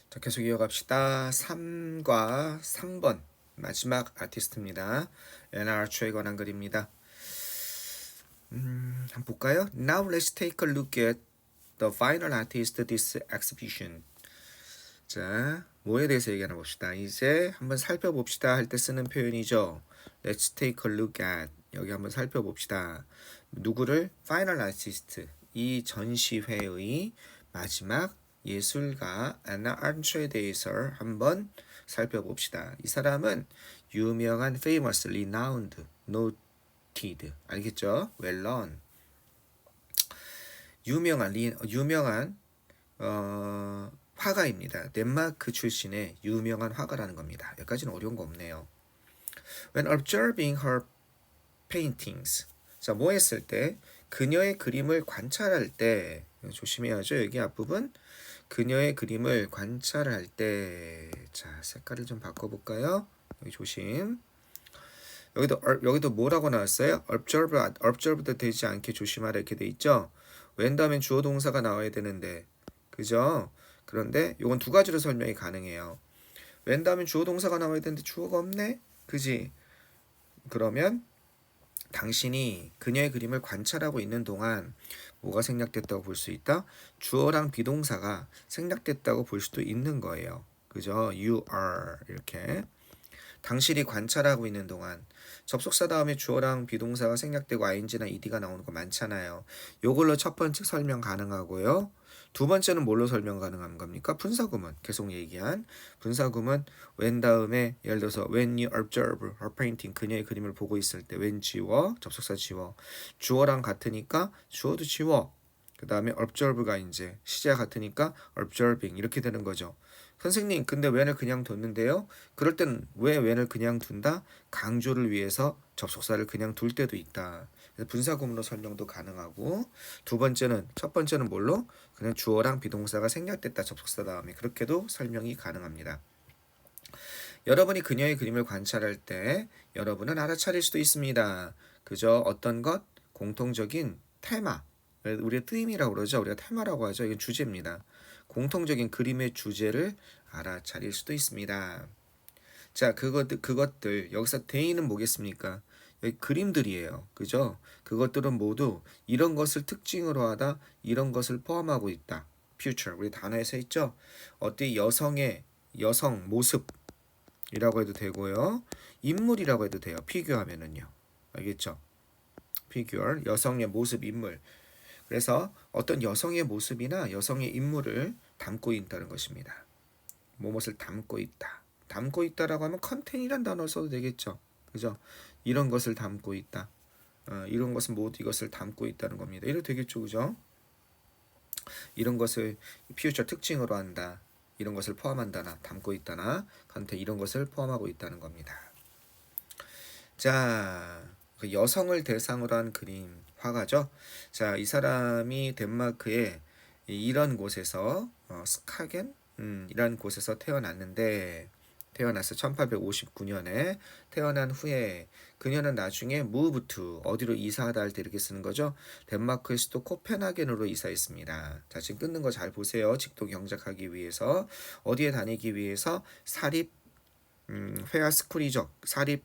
자, 계속 이어갑시다. 3과 3번 마지막 아티스트입니다. 엔아르초에 관한 글입니다. 한번 볼까요? Now let's take a look at the final artist this exhibition. 자, 뭐에 대해서 얘기하나 봅시다. 이제 한번 살펴봅시다 할 때 쓰는 표현이죠. Let's take a look at. 여기 한번 살펴봅시다. 누구를? Final artist. 이 전시회의 마지막 예술가 애나 아르초에 대해서 한번 살펴봅시다. 이 사람은 유명한 famous, renowned, noted. 알겠죠? well known. 유명한 화가입니다. 덴마크 출신의 유명한 화가라는 겁니다. 여기까지는 어려운 거 없네요. When observing her paintings. 자, 뭐 했을 때? 그녀의 그림을 관찰할 때. 조심해야죠. 여기 앞부분. 그녀의 그림을 관찰할 때. 자, 색깔을 좀 바꿔볼까요? 여기 조심. 여기도 뭐라고 나왔어요? observed 되지 않게 조심하라 이렇게 돼 있죠? when 다음엔 주어 동사가 나와야 되는데, 그죠? 그런데 이건 두 가지로 설명이 가능해요. when 다음엔 주어 동사가 나와야 되는데 주어가 없네? 그지? 그러면 당신이 그녀의 그림을 관찰하고 있는 동안 뭐가 생략됐다고 볼 수 있다? 주어랑 비동사가 생략됐다고 볼 수도 있는 거예요. 그죠? You are 이렇게. 당신이 관찰하고 있는 동안 접속사 다음에 주어랑 비동사가 생략되고 ing나 ed가 나오는 거 많잖아요. 요걸로 첫 번째 설명 가능하고요. 두 번째는 뭘로 설명 가능한 겁니까? 분사구문. 계속 얘기한 분사구문 when 다음에 예를 들어서 when you observe her painting 그녀의 그림을 보고 있을 때 when 지워 접속사 지워 주어랑 같으니까 주어도 지워 그 다음에 observe가 이제 시제가 같으니까 observing 이렇게 되는 거죠. 선생님 근데 when을 그냥 뒀는데요. 그럴 땐 왜 when을 그냥 둔다? 강조를 위해서 접속사를 그냥 둘 때도 있다. 그래서 분사구문으로 설명도 가능하고 첫 번째는 뭘로? 그냥 주어랑 비동사가 생략됐다 접속사 다음에 그렇게도 설명이 가능합니다. 여러분이 그녀의 그림을 관찰할 때 여러분은 알아차릴 수도 있습니다. 그저 어떤 것? 공통적인 테마 우리가 them이라고 그러죠. 우리가 테마라고 하죠. 이건 주제입니다. 공통적인 그림의 주제를 알아차릴 수도 있습니다. 자, 그것들 여기서 대의는 뭐겠습니까? 여기 그림들이에요. 그죠? 그것들은 모두 이런 것을 특징으로 하다, 이런 것을 포함하고 있다. future 우리 단어에 서 있죠? 여성 모습이라고 해도 되고요. 인물이라고 해도 돼요. 피규어하면은요. 알겠죠? 피규어 여성의 모습 인물. 그래서 어떤 여성의 모습이나 여성의 인물을 담고 있다는 것입니다. 무엇을 담고 있다. 담고 있다라고 하면 컨텐이란 단어를 써도 되겠죠. 그죠? 이런 것을 담고 있다. 이런 것은 모두 이것을 담고 있다는 겁니다. 이래도 되겠죠. 그죠? 이런 것을 퓨처 특징으로 한다. 이런 것을 포함한다나 담고 있다나 컨텐 이런 것을 포함하고 있다는 겁니다. 자, 여성을 대상으로 한 그림 화가죠. 자, 이 사람이 덴마크의 이런 곳에서 스카겐 이라는 곳에서 태어나서 1859년에 태어난 후에 그녀는 나중에 move to 어디로 이사하다 할 때 이렇게 쓰는 거죠. 덴마크의 수도 코펜하겐으로 이사했습니다. 자, 지금 끊는 거 잘 보세요. 직도 경작하기 위해서 어디에 다니기 위해서 사립 회화스쿨이죠. 사립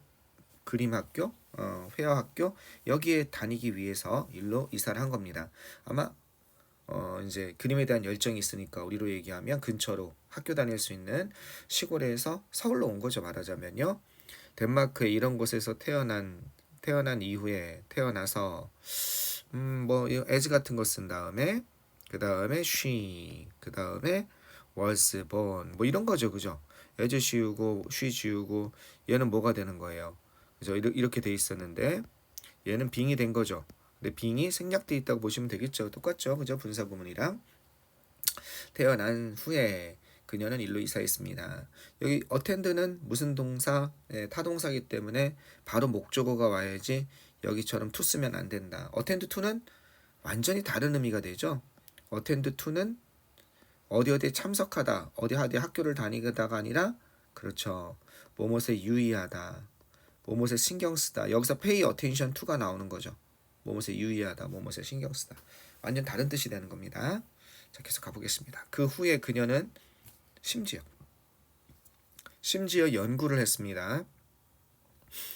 그림학교, 회화학교 여기에 다니기 위해서 일로 이사를 한 겁니다. 아마 이제 그림에 대한 열정이 있으니까 우리로 얘기하면 근처로 학교 다닐 수 있는 시골에서 서울로 온 거죠. 말하자면요. 덴마크의 이런 곳에서 태어난 이후에 태어나서 뭐 as 같은 거 쓴 다음에 그 다음에 she 그 다음에 was born 뭐 이런 거죠. 그죠? as 지우고 she 지우고 얘는 뭐가 되는 거예요. 그죠? 이렇게 돼 있었는데 얘는 빙이 된 거죠. 근데 빙이 생략돼 있다고 보시면 되겠죠. 똑같죠. 그죠? 분사구문이랑 태어난 후에 그녀는 일로 이사했습니다. 여기 attend는 무슨 동사? 타동사이기 때문에 바로 목적어가 와야지 여기처럼 to 쓰면 안 된다. attend to는 완전히 다른 의미가 되죠. attend to는 어디에 참석하다, 어디 학교를 다니다가 아니라 그렇죠. 뭐뭇에 유의하다, 뭐뭇에 신경 쓰다. 여기서 pay attention to가 나오는 거죠. 뭐뭇에 유의하다, 뭐뭇에 신경 쓰다. 완전 다른 뜻이 되는 겁니다. 자, 계속 가보겠습니다. 그 후에 그녀는 심지어 연구를 했습니다.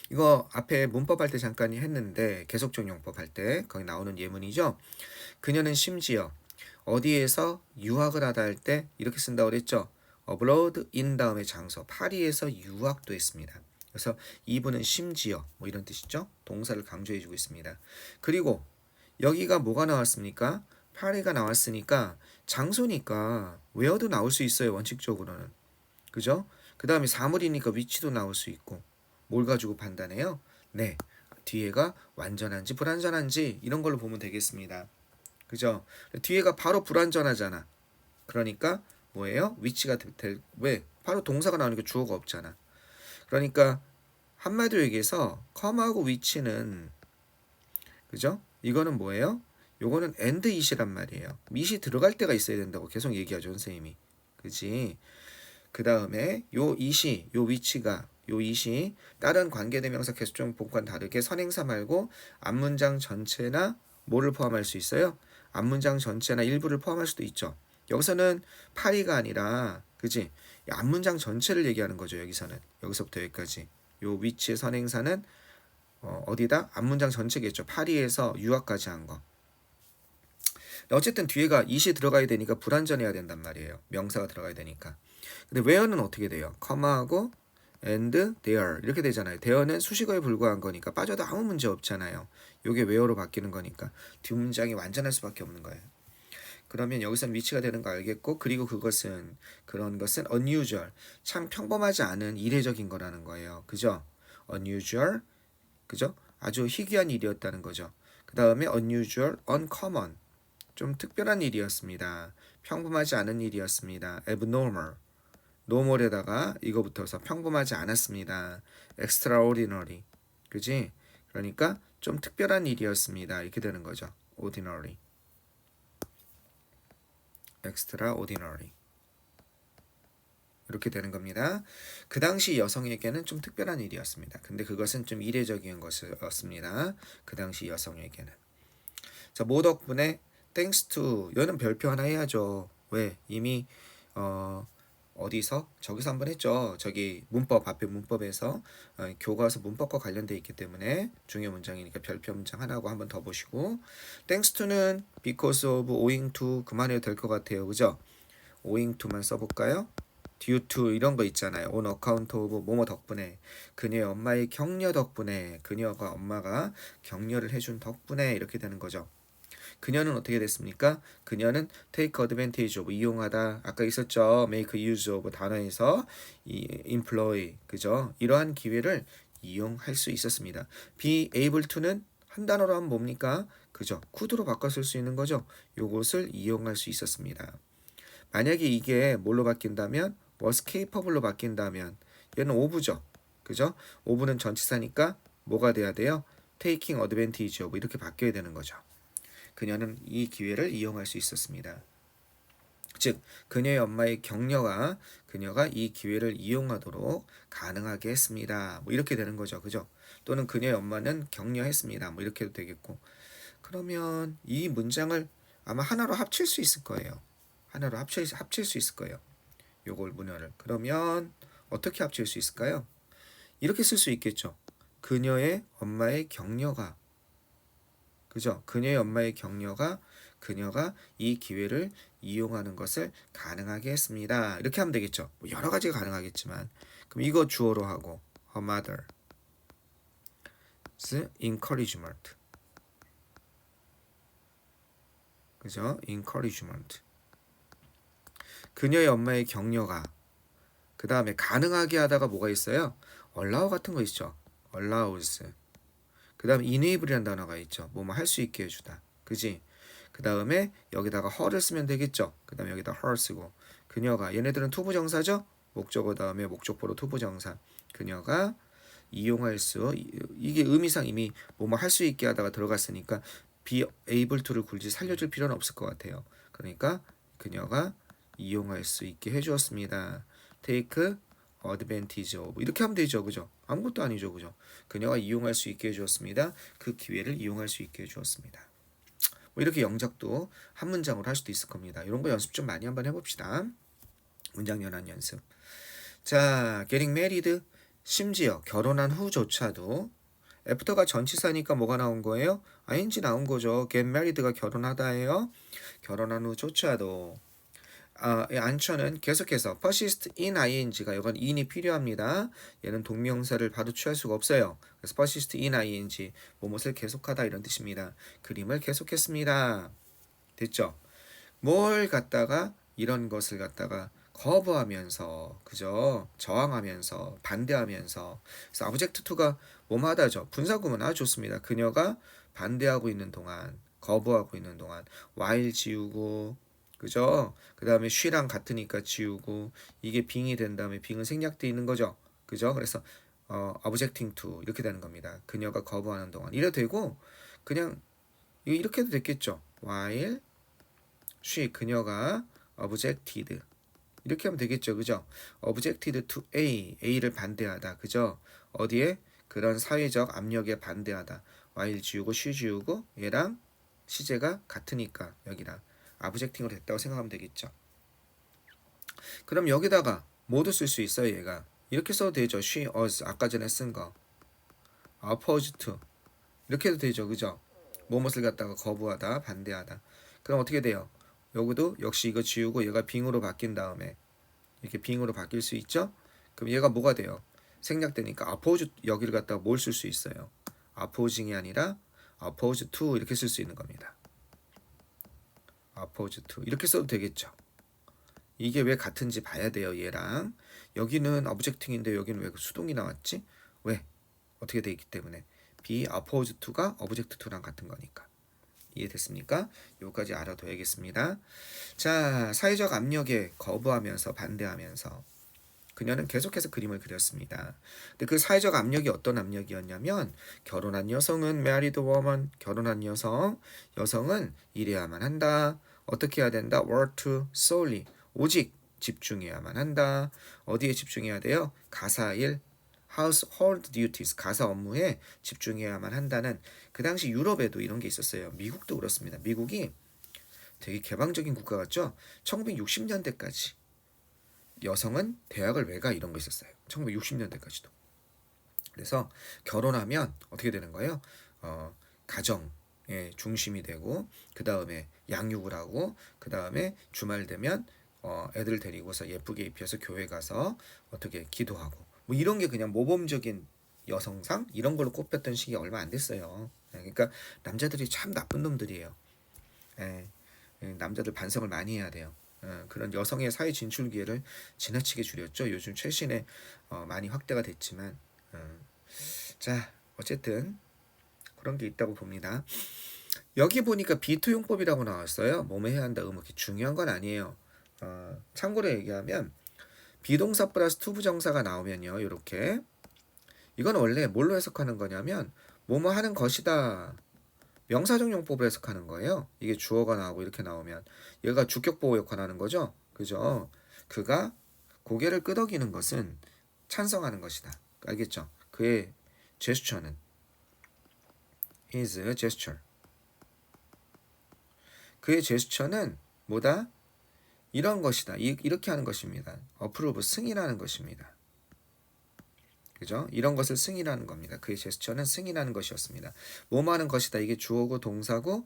이거 앞에 문법 할 때 잠깐 했는데 계속적 용법 할 때 거기 나오는 예문이죠. 그녀는 심지어 어디에서 유학을 하다 할 때 이렇게 쓴다고 그랬죠. abroad in 다음에 장소 파리에서 유학도 했습니다. 그래서 이분은 심지어 뭐 이런 뜻이죠. 동사를 강조해주고 있습니다. 그리고 여기가 뭐가 나왔습니까? 파리가 나왔으니까 장소니까 where도 나올 수 있어요. 원칙적으로는. 그죠? 그 다음에 사물이니까 위치도 나올 수 있고 뭘 가지고 판단해요? 네, 뒤에가 완전한지 불완전한지 이런 걸로 보면 되겠습니다. 그죠? 뒤에가 바로 불완전하잖아. 그러니까 뭐예요? 위치가 왜? 바로 동사가 나오니까 주어가 없잖아. 그러니까 한마디로 얘기해서 come하고 위치는 그죠? 이거는 뭐예요? 요거는 and it이란 말이에요. it이 들어갈 때가 있어야 된다고 계속 얘기하죠, 선생님이. 그지? 그 다음에 요 it이 요 위치가 요 it이 다른 관계대명사 계수종 복과는 다르게 선행사 말고 앞문장 전체나 뭐를 포함할 수 있어요? 앞문장 전체나 일부를 포함할 수도 있죠. 여기서는 파리가 아니라 그지? 앞문장 전체를 얘기하는 거죠. 여기서는 여기서부터 여기까지 요 위치의 선행사는 어디다? 앞문장 전체겠죠. 파리에서 유학까지 한 거. 어쨌든 뒤에가 it이 들어가야 되니까 불완전해야 된단 말이에요. 명사가 들어가야 되니까. 근데 where는 어떻게 돼요? comma하고 and there 이렇게 되잖아요. there는 수식어에 불과한 거니까 빠져도 아무 문제 없잖아요. 요게 where로 바뀌는 거니까 뒷문장이 완전할 수밖에 없는 거예요. 그러면 여기서는 위치가 되는 거 알겠고 그리고 그런 것은 unusual 참 평범하지 않은 이례적인 거라는 거예요. 그죠? unusual 그죠? 아주 희귀한 일이었다는 거죠. 그 다음에 unusual, uncommon 좀 특별한 일이었습니다. 평범하지 않은 일이었습니다. abnormal normal에다가 이거 붙어서 평범하지 않았습니다. extraordinary 그지? 그러니까 좀 특별한 일이었습니다. 이렇게 되는 거죠. ordinary extraordinary 이렇게 되는 겁니다. 그 당시 여성에게는 좀 특별한 일이었습니다. 근데 그것은 좀 이례적인 것이었습니다. 그 당시 여성에게는. 자, 뭐 덕분에 thanks to 얘는 별표 하나 해야죠. 왜? 이미 어디서? 저기서 한번 했죠. 저기 문법 앞에 문법에서 교과서 문법과 관련돼 있기 때문에 중요 문장이니까 별표 문장 하나하고 한번 더 보시고 thanks to는 because of, owing to 그만해도 될 것 같아요. 그죠? owing to만 써볼까요? due to 이런 거 있잖아요. on account of 뭐뭐 덕분에 그녀의 엄마의 격려 덕분에 그녀가 엄마가 격려를 해준 덕분에 이렇게 되는 거죠. 그녀는 어떻게 됐습니까? 그녀는 take advantage of 이용하다 아까 있었죠. make use of 단어에서 employ 그죠? 이러한 기회를 이용할 수 있었습니다. be able to는 한 단어로 하면 뭡니까? 그죠? could로 바꿔 쓸 수 있는 거죠. 요것을 이용할 수 있었습니다. 만약에 이게 뭘로 바뀐다면 was capable로 바뀐다면 얘는 ove죠. 그죠? ove는 전치사니까 뭐가 돼야 돼요? taking advantage of 이렇게 바뀌어야 되는 거죠. 그녀는 이 기회를 이용할 수 있었습니다. 즉 그녀의 엄마의 격려가 그녀가 이 기회를 이용하도록 가능하게 했습니다. 뭐 이렇게 되는 거죠. 그죠? 또는 그녀의 엄마는 격려했습니다. 뭐 이렇게 해도 되겠고. 그러면 이 문장을 아마 하나로 합칠 수 있을 거예요. 하나로 합칠 수 있을 거예요. 요걸 문어를. 그러면 어떻게 합칠 수 있을까요? 이렇게 쓸 수 있겠죠. 그녀의 엄마의 격려가 그죠? 그녀의 엄마의 격려가 그녀가 이 기회를 이용하는 것을 가능하게 했습니다. 이렇게 하면 되겠죠. 뭐 여러 가지가 가능하겠지만 그럼 이거 주어로 하고 her mother's encouragement 그죠? encouragement 그녀의 엄마의 격려가 그 다음에 가능하게 하다가 뭐가 있어요? allow 같은 거 있죠. allows 그 다음에 enable이라는 단어가 있죠. 뭐뭐 할 수 있게 해주다. 그지? 그 다음에 여기다가 her를 쓰면 되겠죠. 그 다음에 여기다 her 쓰고 그녀가 얘네들은 투부정사죠. 목적어 다음에 목적보로 투부정사 그녀가 이용할 수 이게 의미상 이미 뭐뭐 할 수 있게 하다가 들어갔으니까 be able to를 굳이 살려줄 필요는 없을 것 같아요. 그러니까 그녀가 이용할 수 있게 해주었습니다. take advantage of 이렇게 하면 되죠. 그죠? 아무것도 아니죠. 그죠? 그녀가 이용할 수 있게 해주었습니다. 그 기회를 이용할 수 있게 해주었습니다. 뭐 이렇게 영작도 한 문장으로 할 수도 있을 겁니다. 이런 거 연습 좀 많이 한번 해봅시다. 문장 연한 연습. 자, getting married. 심지어 결혼한 후조차도 애프터가 전치사니까 뭐가 나온 거예요? ing 나온 거죠. get married가 결혼하다예요. 결혼한 후조차도. 이 안처는 계속해서 persist in ing가 이건 in이 필요합니다. 얘는 동명사를 바로 취할 수가 없어요. 그래서 persist in ing 뭐뭇을 계속하다 이런 뜻입니다. 그림을 계속했습니다. 됐죠? 뭘 갖다가 이런 것을 갖다가 거부하면서 그죠? 저항하면서 반대하면서 그래서 object to가 뭐뭐하다죠. 분사구문 아주 좋습니다. 그녀가 반대하고 있는 동안 거부하고 있는 동안 while 지우고 그죠? 그 다음에 she랑 같으니까 지우고 이게 being이 된 다음에 being은 생략되어 있는 거죠. 그죠? 그래서 objecting to 이렇게 되는 겁니다. 그녀가 거부하는 동안 이래 되고 그냥 이렇게 해도 됐겠죠. while she 그녀가 objected 이렇게 하면 되겠죠. 그죠? objected to A를 반대하다. 그죠? 어디에? 그런 사회적 압력에 반대하다. while 지우고 she 지우고 얘랑 시제가 같으니까 여기랑 objecting으로 됐다고 생각하면 되겠죠. 그럼 여기다가 모두 쓸 수 있어요. 얘가 이렇게 써도 되죠. she, us 아까 전에 쓴 거 opposed to 이렇게 해도 되죠. 그죠? 무엇을 갖다가 거부하다 반대하다. 그럼 어떻게 돼요? 여기도 역시 이거 지우고 얘가 빙으로 바뀐 다음에 이렇게 빙으로 바뀔 수 있죠? 그럼 얘가 뭐가 돼요? 생략되니까 opposed 여기를 갖다가 뭘 쓸 수 있어요? opposing이 아니라 opposed to 이렇게 쓸 수 있는 겁니다. opposed to 이렇게 써도 되겠죠? 이게 왜 같은지 봐야 돼요. 얘랑 여기는 objecting인데 여기는 왜 수동이 나왔지? 왜? 어떻게 돼 있기 때문에 be opposed to가 object to랑 같은 거니까. 이해됐습니까? 여기까지 알아둬야겠습니다. 자, 사회적 압력에 거부하면서 반대하면서 그녀는 계속해서 그림을 그렸습니다. 근데 그 사회적 압력이 어떤 압력이었냐면 결혼한 여성은 married woman, 결혼한 여성은 일해야만 한다. 어떻게 해야 된다? work to solely, 오직 집중해야만 한다. 어디에 집중해야 돼요? 가사일, household duties, 가사 업무에 집중해야만 한다는 그 당시 유럽에도 이런 게 있었어요. 미국도 그렇습니다. 미국이 되게 개방적인 국가 같죠? 1960년대까지 여성은 대학을 왜 가 이런 거 있었어요. 1960년대까지도. 그래서 결혼하면 어떻게 되는 거예요? 가정의 중심이 되고 그 다음에 양육을 하고 그 다음에 주말 되면 애들 데리고서 예쁘게 입혀서 교회 가서 어떻게 기도하고 뭐 이런 게 그냥 모범적인 여성상 이런 걸로 꼽혔던 시기 얼마 안 됐어요. 그러니까 남자들이 참 나쁜 놈들이에요. 남자들 반성을 많이 해야 돼요. 그런 여성의 사회 진출 기회를 지나치게 줄였죠. 요즘 최신에 많이 확대가 됐지만 자 어쨌든 그런 게 있다고 봅니다. 여기 보니까 비투용법이라고 나왔어요. 뭐뭐 해야 한다 그렇게 중요한 건 아니에요. 참고로 얘기하면 비동사 플러스 투부정사가 나오면요. 이렇게 이건 원래 뭘로 해석하는 거냐면 뭐뭐 하는 것이다. 명사적 용법을 해석하는 거예요. 이게 주어가 나오고 이렇게 나오면 얘가 주격보호 역할하는 거죠. 그죠? 그가 고개를 끄덕이는 것은 찬성하는 것이다. 알겠죠? 그의 제스처는 his gesture. 그의 제스처는 뭐다? 이런 것이다. 이렇게 하는 것입니다. approve, 승인하는 것입니다. 그죠? 이런 것을 승인하는 겁니다. 그의 제스처는 승인하는 것이었습니다. 뭐뭐 하는 것이다. 이게 주어고 동사고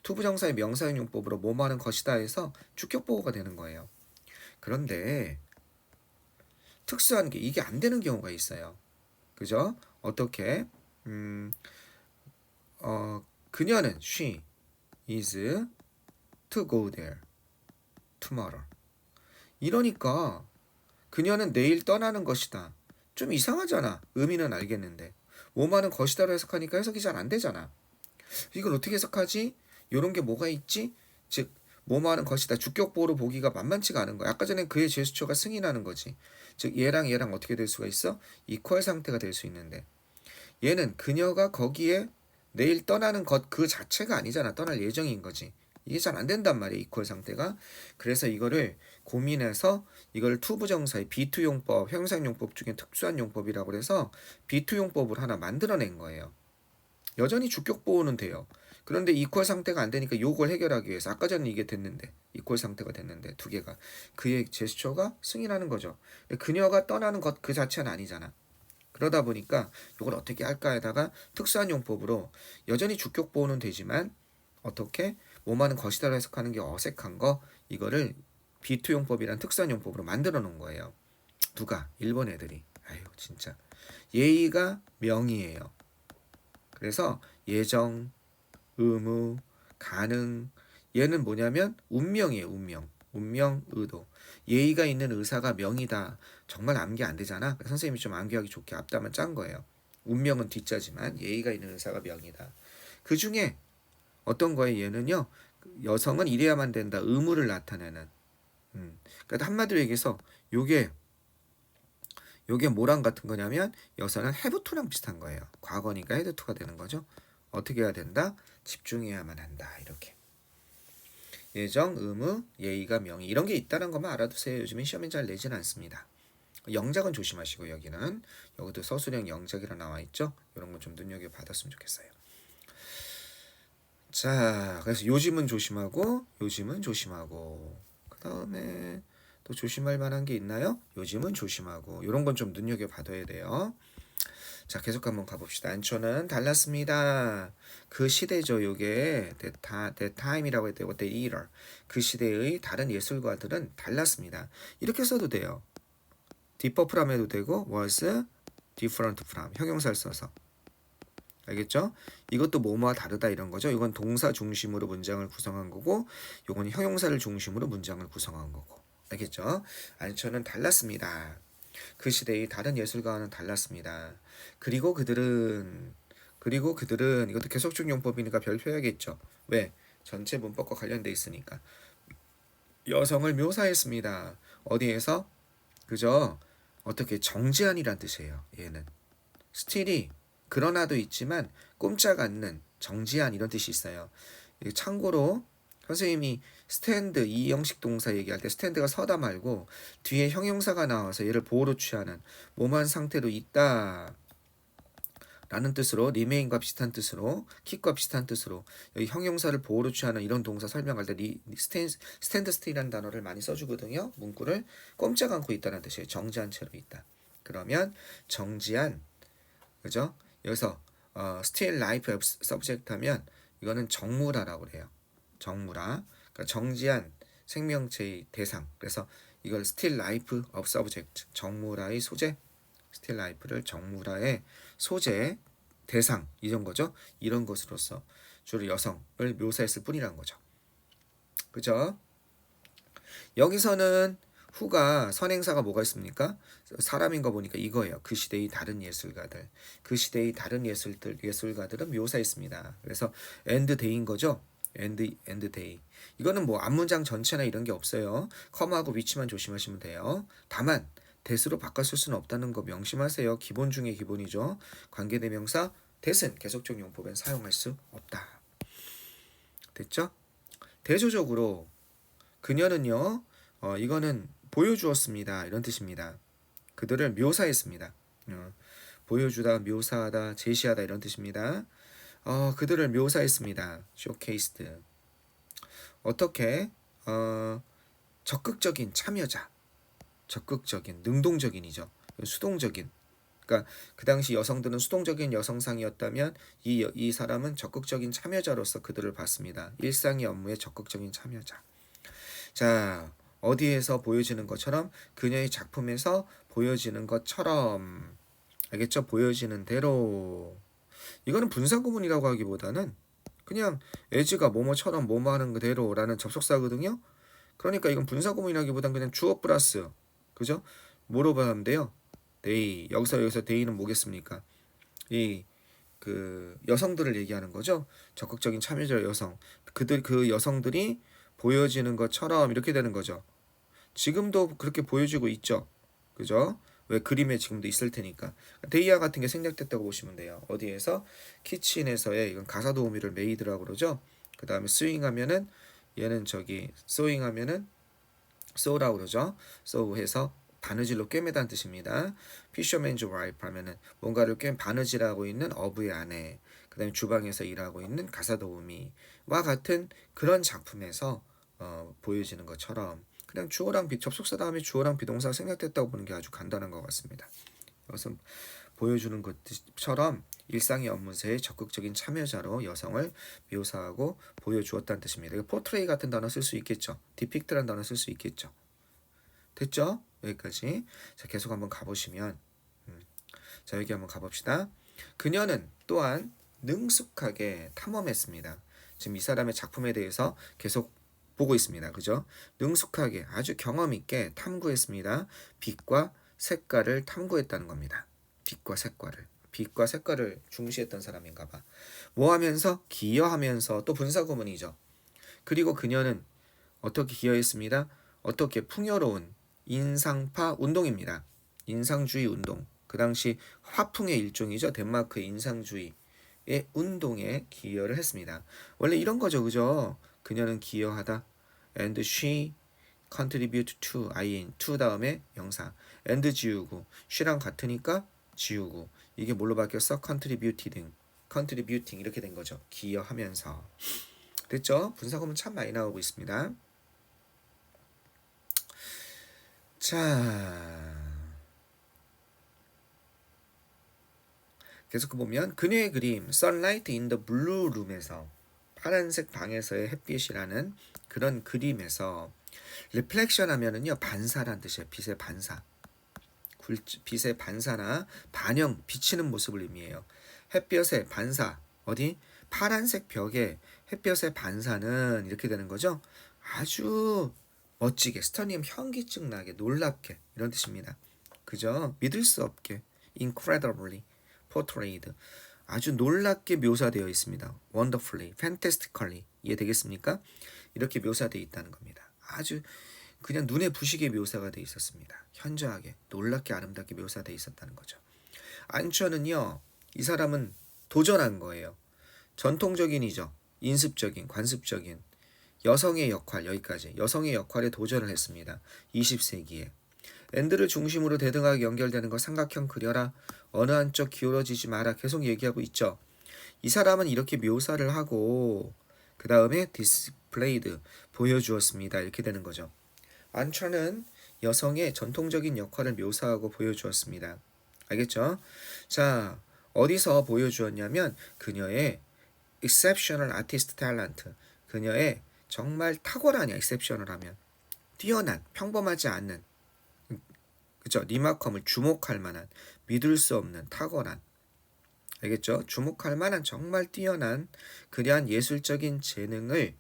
투부정사의 명사형 용법으로 뭐뭐 하는 것이다 해서 주격보호가 되는 거예요. 그런데 특수한 게 이게 안 되는 경우가 있어요. 그죠? 어떻게? 그녀는 she is to go there tomorrow. 이러니까 그녀는 내일 떠나는 것이다. 좀 이상하잖아. 의미는 알겠는데 뭐하는 것이다로 해석하니까 해석이 잘 안 되잖아. 이걸 어떻게 해석하지? 이런 게 뭐가 있지? 즉 뭐하는 것이다. 주격보호로 보기가 만만치가 않은 거야. 아까 전에 그의 제스처가 승인하는 거지. 즉 얘랑 어떻게 될 수가 있어? 이퀄 상태가 될 수 있는데 얘는 그녀가 거기에 내일 떠나는 것 그 자체가 아니잖아. 떠날 예정인 거지. 이게 잘 안 된단 말이야. 이퀄 상태가. 그래서 이거를 고민해서 이걸 투부정사의 비투용법, 형용사용법 중에 특수한 용법이라고 해서 비투용법을 하나 만들어낸 거예요. 여전히 주격보호는 돼요. 그런데 이퀄 상태가 안 되니까 요걸 해결하기 위해서 아까 전에 이게 됐는데 이퀄 상태가 됐는데 두 개가 그의 제스처가 승인하는 거죠. 그녀가 떠나는 것 그 자체는 아니잖아. 그러다 보니까 이걸 어떻게 할까에다가 특수한 용법으로 여전히 주격 보호는 되지만 어떻게 뭐만은 것이다로 해석하는 게 어색한 거 이거를 B2 용법이란 특수한 용법으로 만들어 놓은 거예요. 누가? 일본 애들이. 아유 진짜 예의가 명이에요. 그래서 예정, 의무, 가능 얘는 뭐냐면 운명이에요. 운명, 의도. 예의가 있는 의사가 명이다. 정말 암기 안 되잖아. 선생님이 좀 암기하기 좋게 앞담을 짠 거예요. 운명은 뒷자지만 예의가 있는 의사가 명이다. 그 중에 어떤 거에 얘는요. 여성은 이래야만 된다. 의무를 나타내는. 그러니까 한마디로 얘기해서 요게 뭐랑 같은 거냐면 여성은 have to랑 비슷한 거예요. 과거니까 had to가 되는 거죠. 어떻게 해야 된다? 집중해야만 한다. 이렇게. 예정, 의무, 예의가 명의 이런 게 있다는 것만 알아두세요. 요즘엔 시험에 잘 내진 않습니다. 영작은 조심하시고 여기도 서술형 영작이라 나와 있죠. 이런 건 좀 눈여겨 받았으면 좋겠어요. 자, 그래서 요즘은 조심하고 그 다음에 또 조심할 만한 게 있나요? 요즘은 조심하고 이런 건 좀 눈여겨 봐둬야 돼요. 자, 계속 한번 가봅시다. 안초는 달랐습니다. 그 시대죠. 요게 that time이라고 했대요. that era. 그 시대의 다른 예술가들은 달랐습니다. 이렇게 써도 돼요. differ from 해도 되고 was different from 형용사를 써서. 알겠죠? 이것도 뭐뭐와 다르다 이런 거죠. 이건 동사 중심으로 문장을 구성한 거고 이건 형용사를 중심으로 문장을 구성한 거고. 알겠죠? 안초는 달랐습니다. 그 시대의 다른 예술가와는 달랐습니다. 그리고 그들은 이것도 계속적 용법이니까 별표해야겠죠. 왜? 전체 문법과 관련돼 있으니까. 여성을 묘사했습니다. 어디에서? 그죠? 어떻게 정지한이란 뜻이에요. 얘는 스틸이 그러나도 있지만 꼼짝 않는 정지한 이런 뜻이 있어요. 참고로 선생님이 스탠드 이 형식 동사 얘기할 때 스탠드가 서다 말고 뒤에 형용사가 나와서 얘를 보호로 취하는 몸한 상태로 있다 라는 뜻으로 remain과 비슷한 뜻으로 keep과 비슷한 뜻으로 여기 형용사를 보호로 취하는 이런 동사 설명할 때 stand still이라는 단어를 많이 써주거든요. 문구를 꼼짝 않고 있다는 뜻이에요. 정지한 채로 있다. 그러면 정지한 그죠? 여기서 still life subject 하면 이거는 정무라라고 그래요. 정무라. 그러니까 정지한 생명체의 대상. 그래서 이걸 still life of subject 정무라의 소재. still life를 정무라의 소재 대상 이런 거죠. 이런 것으로서 주로 여성을 묘사했을 뿐이라는 거죠. 그죠? 여기서는 후가 선행사가 뭐가 있습니까? 사람인 거 보니까 이거예요. 그 시대의 다른 예술가들. 그 시대의 다른 예술가들은 묘사했습니다. 그래서 and day인 거죠. and day. 이거는 뭐 앞문장 전체나 이런 게 없어요. 컴하고 위치만 조심하시면 돼요. 다만 that으로 바꿨을 수는 없다는 거 명심하세요. 기본 중에 기본이죠. 관계대명사 that은 계속적 용법엔 사용할 수 없다. 됐죠? 대조적으로 그녀는요. 이거는 보여주었습니다. 이런 뜻입니다. 그들을 묘사했습니다. 보여주다, 묘사하다, 제시하다 이런 뜻입니다. 그들을 묘사했습니다. showcased. 어떻게? 적극적인 참여자. 적극적인, 능동적인이죠. 수동적인. 그러니까 그 당시 여성들은 수동적인 여성상이었다면 이 사람은 적극적인 참여자로서 그들을 봤습니다. 일상의 업무에 적극적인 참여자. 자, 어디에서 보여지는 것처럼 그녀의 작품에서 보여지는 것처럼 알겠죠? 보여지는 대로 이거는 분사구문이라고 하기보다는 그냥 as가 뭐뭐처럼 뭐뭐 하는 그대로라는 접속사거든요. 그러니까 이건 분사구문이라기보다는 그냥 주어 플러스 그죠? 뭐로 하면 돼요? they 여기서 they는 뭐겠습니까? 이 그 여성들을 얘기하는 거죠. 적극적인 참여자 여성 그 여성들이 보여지는 것처럼 이렇게 되는 거죠. 지금도 그렇게 보여지고 있죠. 그죠? 왜 그림에 지금도 있을 테니까. 데이아 같은 게 생략됐다고 보시면 돼요. 어디에서? 키친에서의 이건 가사 도우미를 메이드라고 그러죠. 그 다음에 스윙 하면은 얘는 저기 소잉 하면은 so라고 그러죠. so 해서 바느질로 꿰매다는 뜻입니다. fisherman's wife 하면은 뭔가를 바느질하고 있는 어부의 아내, 그 다음에 주방에서 일하고 있는 가사도우미와 같은 그런 작품에서 보여지는 것처럼 그냥 주어랑 접속사 다음에 주어랑 비동사가 생략됐다고 보는 게 아주 간단한 것 같습니다. 이것은 보여주는 것처럼 일상의 업무세에 적극적인 참여자로 여성을 묘사하고 보여주었다는 뜻입니다. 포트레이 같은 단어 쓸 수 있겠죠. depict라는 단어 쓸 수 있겠죠. 됐죠? 여기까지. 자, 계속 한번 가보시면 자, 여기 한번 가봅시다. 그녀는 또한 능숙하게 탐험했습니다. 지금 이 사람의 작품에 대해서 계속 보고 있습니다. 그죠? 능숙하게 아주 경험 있게 탐구했습니다. 빛과 색깔을 탐구했다는 겁니다. 빛과 색깔을 중시했던 사람인가 봐. 뭐 하면서? 기여하면서. 또 분사구문이죠. 그리고 그녀는 어떻게 기여했습니다? 어떻게 풍요로운 인상파 운동입니다. 인상주의 운동. 그 당시 화풍의 일종이죠. 덴마크의 인상주의의 운동에 기여를 했습니다. 원래 이런 거죠. 그죠? 그녀는 기여하다. And she contribute to ing to 다음에 명사. and 지우고 she랑 같으니까 지우고 이게 뭘로 바뀌었어? contributing 이렇게 된 거죠. 기여하면서. 됐죠? 분사구문 참 많이 나오고 있습니다. 자, 계속 보면 그녀의 그림 Sunlight in the Blue Room에서 파란색 방에서의 햇빛이라는 그런 그림에서 reflection 하면은요 반사란 뜻이에요. 빛의 반사. 빛의 반사나 반영, 비치는 모습을 의미해요. 햇볕의 반사, 어디? 파란색 벽에 햇볕의 반사는 이렇게 되는 거죠. 아주 멋지게, 스터닝 현기증 나게, 놀랍게 이런 뜻입니다. 그죠? 믿을 수 없게, incredibly portrayed, 아주 놀랍게 묘사되어 있습니다. wonderfully, fantastically 이해되겠습니까? 이렇게 묘사되어 있다는 겁니다. 아주 그냥 눈에 부시게 묘사가 되어 있었습니다. 현저하게, 놀랍게 아름답게 묘사되어 있었다는 거죠. 안처는요, 이 사람은 도전한 거예요. 전통적인이죠. 인습적인, 관습적인 여성의 역할, 여기까지 여성의 역할에 도전을 했습니다. 20세기에 엔드를 중심으로 대등하게 연결되는 거 삼각형 그려라. 어느 한쪽 기울어지지 마라. 계속 얘기하고 있죠. 이 사람은 이렇게 묘사를 하고 그 다음에 displayed 보여주었습니다. 이렇게 되는 거죠. 안처는 여성의 전통적인 역할을 묘사하고 보여주었습니다. 알겠죠? 자, 어디서 보여주었냐면 그녀의 exceptional artist talent, 그녀의 정말 탁월하냐, exceptional 하면 뛰어난, 평범하지 않는, 그죠? 리마컴을 주목할 만한, 믿을 수 없는 탁월한, 알겠죠? 주목할 만한 정말 뛰어난 그러한 예술적인 재능을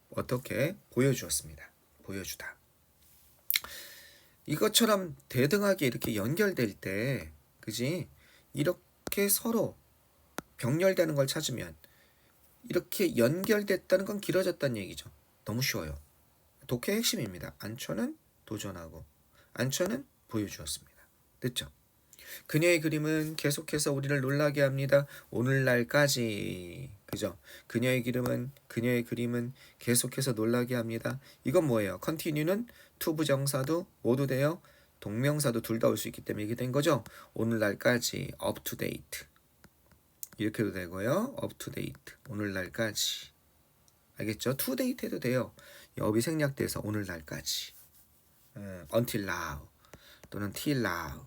어떻게 보여주었습니다. 보여주다. 이것처럼 대등하게 이렇게 연결될 때, 그지? 이렇게 서로 병렬되는 걸 찾으면 이렇게 연결됐다는 건 길어졌다는 얘기죠. 너무 쉬워요. 독해의 핵심입니다. 안처는 도전하고 안처는 보여주었습니다. 됐죠? 그녀의 그림은 계속해서 우리를 놀라게 합니다. 오늘날까지. 그죠? 그녀의 그림은 계속해서 놀라게 합니다. 이건 뭐예요? continue는 to 부정사도 모두 돼요. 동명사도 둘 다 올 수 있기 때문에 이게 된 거죠. 오늘날까지 up to date. 이렇게도 되고요. up to date. 오늘날까지. 알겠죠? to date 해도 돼요. 업이 생략돼서 오늘날까지. until now 또는 till now.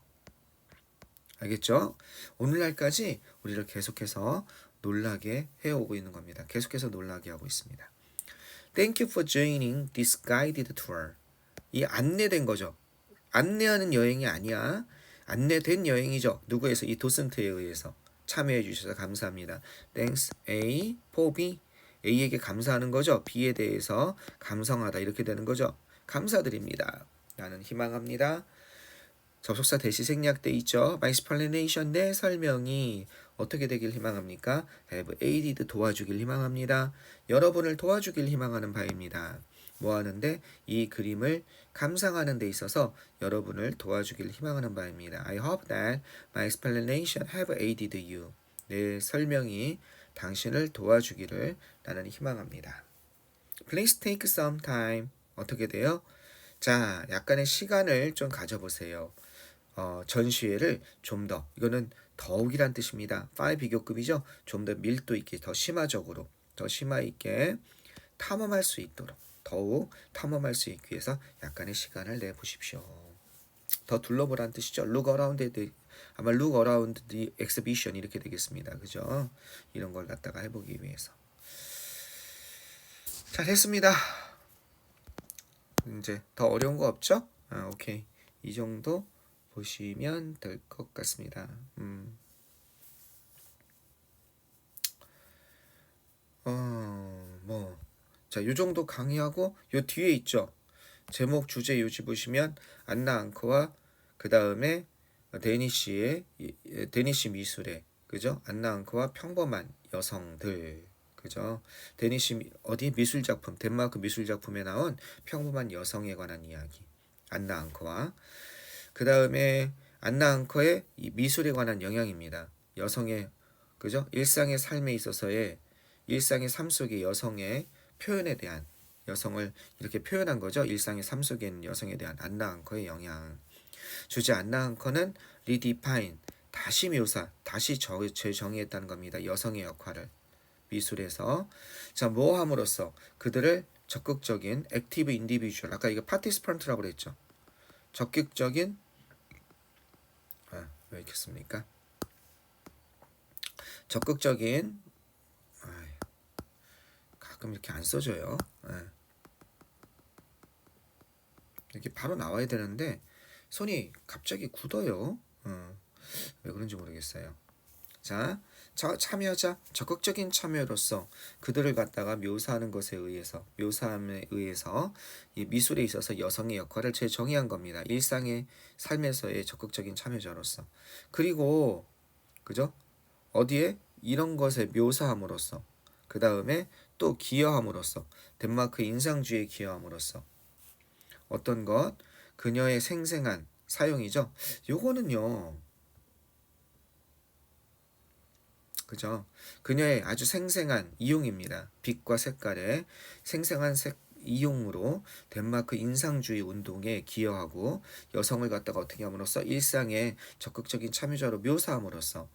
알겠죠? 오늘날까지 우리를 계속해서 놀라게 해오고 있는 겁니다. 계속해서 놀라게 하고 있습니다. Thank you for joining this guided tour. 이 안내된 거죠. 안내하는 여행이 아니야. 안내된 여행이죠. 누구에서? 이 도슨트에 의해서 참여해 주셔서 감사합니다. Thanks A for B. A에게 감사하는 거죠. B에 대해서 감성하다 이렇게 되는 거죠. 감사드립니다. 나는 희망합니다. 접속사 대시 생략돼 있죠. My explanation, 내 설명이 어떻게 되길 희망합니까? have aided, 도와주길 희망합니다. 여러분을 도와주길 희망하는 바입니다. 뭐 하는데? 이 그림을 감상하는 데 있어서 여러분을 도와주길 희망하는 바입니다. I hope that my explanation have aided you. 내 설명이 당신을 도와주기를 나는 희망합니다. Please take some time. 어떻게 돼요? 자, 약간의 시간을 좀 가져보세요. 전시회를 좀 더, 이거는 더욱이란 뜻입니다. 파이 비교급이죠. 좀 더 밀도 있게, 더 심화적으로, 더 심화 있게 탐험할 수 있도록, 더욱 탐험할 수 있기 위해서 약간의 시간을 내보십시오. 더 둘러보라는 뜻이죠. Look around the, 아마 look around the exhibition 이렇게 되겠습니다. 그죠? 이런 걸 갖다가 해보기 위해서. 잘 했습니다. 이제 더 어려운 거 없죠? 오케이. 이 정도 보시면 될 것 같습니다. 뭐. 자, 요 정도 강의하고 요 뒤에 있죠. 제목 주제 요지 보시면 안나 앙커와 그 다음에 데니시 미술의 그죠? 안나 앙커와 평범한 여성들 그죠? 데니시 어디 미술 작품 덴마크 미술 작품에 나온 평범한 여성에 관한 이야기 안나 앙커와 그 다음에 안나 앙커의 이 미술에 관한 영향입니다. 여성의 그죠? 일상의 삶에 있어서의 일상의 삶 속의 여성의 표현에 대한 여성을 이렇게 표현한 거죠. 일상의 삶 속에 있는 여성에 대한 안나 앙커의 영향. 주제 안나 앙커는 리디파인 다시 묘사, 다시 재정의했다는 겁니다. 여성의 역할을 미술에서 자 뭐함으로써 그들을 적극적인 액티브 인디비주얼 아까 이거 파티스펀트라고 그랬죠. 적극적인 왜 이렇게 씁니까? 적극적인 가끔 이렇게 안 써져요. 이렇게 바로 나와야 되는데 손이 갑자기 굳어요. 왜 그런지 모르겠어요. 자, 참여자 적극적인 참여로서 그들을 갖다가 묘사하는 것에 의해서 묘사함에 의해서 이 미술에 있어서 여성의 역할을 재정의한 겁니다. 일상의 삶에서의 적극적인 참여자로서 그리고 그죠? 어디에 이런 것에 묘사함으로써 그 다음에 또 기여함으로써 덴마크 인상주의에 기여함으로써 어떤 것 그녀의 생생한 사용이죠. 요거는요. 그죠? 그녀의 아주 생생한 이용입니다. 빛과 색깔의 생생한 이용으로 덴마크 인상주의 운동에 기여하고 여성을 갖다가 어떻게 함으로써 일상의 적극적인 참여자로 묘사함으로써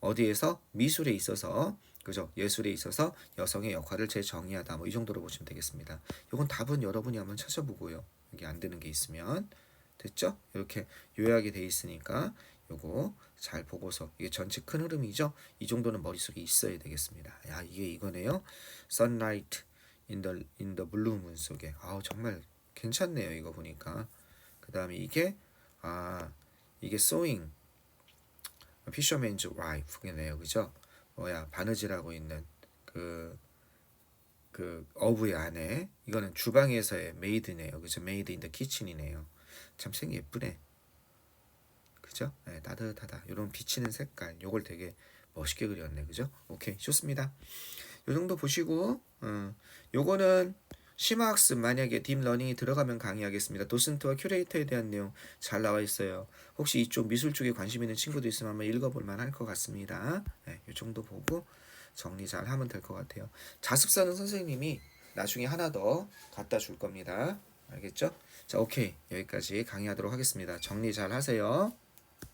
어디에서 미술에 있어서 그죠? 예술에 있어서 여성의 역할을 재정의하다. 뭐 이 정도로 보시면 되겠습니다. 이건 답은 여러분이 한번 찾아보고요. 여기 안 되는 게 있으면 됐죠? 이렇게 요약이 돼 있으니까 요거 잘 보고서 이게 전체 큰 흐름이죠. 이 정도는 머릿속에 있어야 되겠습니다. 야 이게 이거네요. Sunlight in the blue moon 속에 정말 괜찮네요. 이거 보니까 그 다음에 이게 이게 sewing fisherman's wife네요. 그죠? 바느질하고 있는 그 어부의 아내 이거는 주방에서의 메이드네요. 그죠? 메이드 인 더 키친이네요. 참 생 예쁘네. 그죠? 네, 따뜻하다. 이런 비치는 색깔 요걸 되게 멋있게 그렸네. 그죠? 오케이 좋습니다. 요 정도 보시고 요거는 심화학습 만약에 딥러닝이 들어가면 강의하겠습니다. 도슨트와 큐레이터에 대한 내용 잘 나와 있어요. 혹시 이쪽 미술 쪽에 관심 있는 친구도 있으면 한번 읽어볼 만할 것 같습니다. 네, 이 정도 보고 정리 잘 하면 될 것 같아요. 자습서는 선생님이 나중에 하나 더 갖다 줄 겁니다. 알겠죠? 자, 오케이. 여기까지 강의하도록 하겠습니다. 정리 잘 하세요.